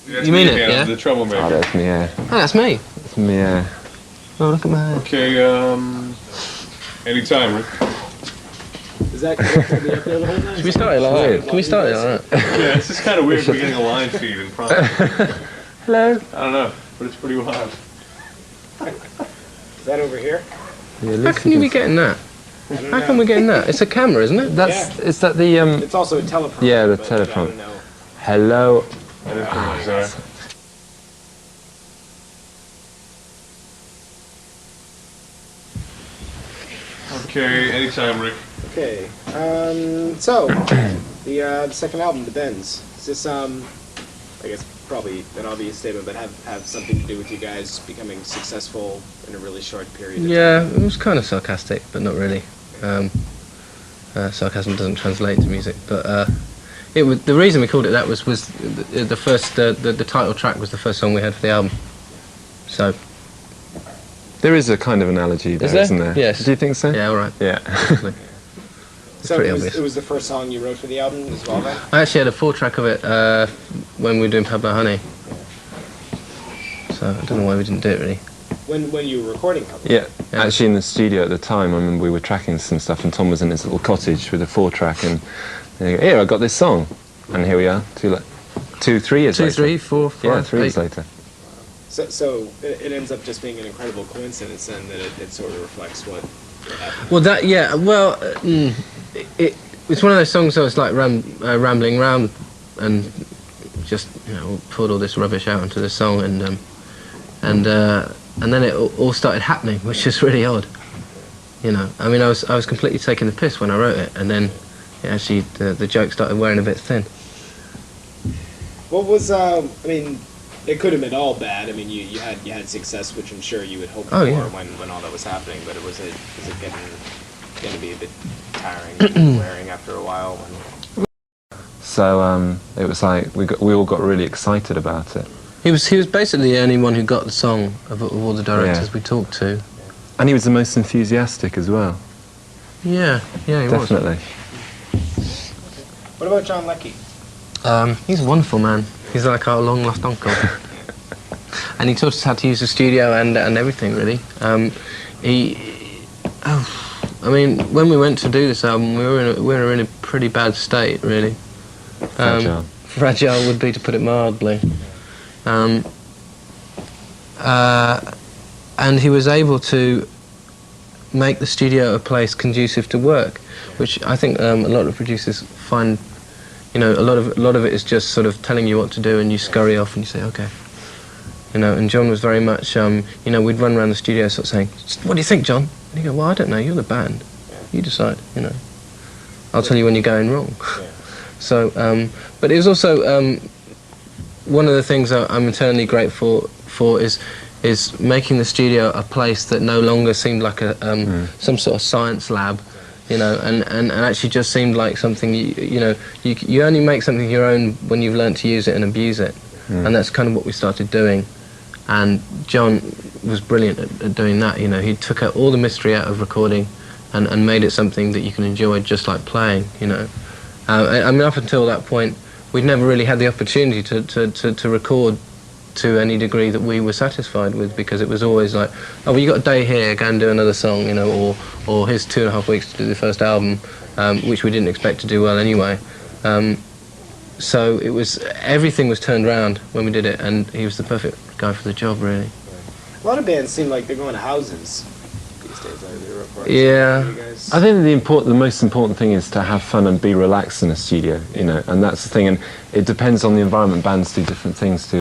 You mean it, yeah? The troublemaker. Oh, that's me, yeah. Oh, that's me. That's me, yeah. Oh, look at my hair. Okay, anytime, Rick. Is that going to be up there the whole time? Should we start it like that? Can we start it like that? Yeah, it's just kind of weird if we're getting a line feed in front. Hello. I don't know, but it's pretty wild. Is that over here? Yeah, How can you be getting that? How come we're getting that? It's a camera, isn't it? That's, is that the, It's also a teleprompter. yeah, the but teleprompter. I don't know. Hello. That is pretty bizarre. Okay, anytime, Rick. Okay, so, the second album, The Bends, is this, I guess probably an obvious statement, but have something to do with you guys becoming successful in a really short period of time? Yeah, it was kind of sarcastic, but not really. Sarcasm doesn't translate to music, but it was, the reason we called it that was the first, the title track was the first song we had for the album. So. There is a kind of analogy there, isn't there? Yes. Do you think so? Yeah, all right. Yeah. So pretty it obvious. was the first song you wrote for the album as well, then? I actually had a 4-track of it when we were doing Pablo Honey. So I don't know why we didn't do it really. When you were recording Pablo? Yeah. Actually, in the studio at the time, I remember we were tracking some stuff, and Thom was in his little cottage with a 4-track, and they go, here, I got this song, and here we are, 3 years later. 2, 3, 4, 5, Yeah, 3 years 8. later. So it ends up just being an incredible coincidence then that it sort of reflects what happened. Well, that, yeah, well, it's one of those songs that was like rambling round and just, you know, poured all this rubbish out into the song, and then it all started happening, which is really odd. You know, I mean, I was completely taking the piss when I wrote it, and then actually the joke started wearing a bit thin. What was, I mean, it could have been all bad. I mean, you had success, which I'm sure you had hoped for when all that was happening. But was it getting to be a bit tiring, and wearing after a while? So it was like we all got really excited about it. He was basically the only one who got the song of all the directors we talked to. And he was the most enthusiastic as well. Yeah, he Definitely. was. What about John Leckie? He's a wonderful man. He's like our long-lost uncle. And he taught us how to use the studio and everything, really. I mean, when we went to do this album, we were in a pretty bad state, really. Fragile. Fragile would be to put it mildly. And he was able to make the studio a place conducive to work, which I think a lot of producers find. You know, a lot of it is just sort of telling you what to do, and you scurry off and you say, okay. You know, and John was very much, you know, we'd run around the studio sort of saying, what do you think, John? And he'd go, well, I don't know, you're the band. You decide, you know. I'll tell you when you're going wrong. Yeah. So, but it was also, one of the things that I'm eternally grateful for is making the studio a place that no longer seemed like some sort of science lab. You know, and actually just seemed like something, you only make something your own when you've learnt to use it and abuse it. And that's kind of what we started doing. And John was brilliant at doing that, you know. He took out all the mystery out of recording and made it something that you can enjoy just like playing, you know. I mean, up until that point, we'd never really had the opportunity to record to any degree that we were satisfied with, because it was always like, oh, well, you got a day here, go and do another song, you know, or here's 2.5 weeks to do the first album, which we didn't expect to do well anyway. So it was, everything was turned around when we did it, and he was the perfect guy for the job, really. A lot of bands seem like they're going to houses these days. Yeah. I think the most important thing is to have fun and be relaxed in a studio, you know, and that's the thing, and it depends on the environment. Bands do different things too.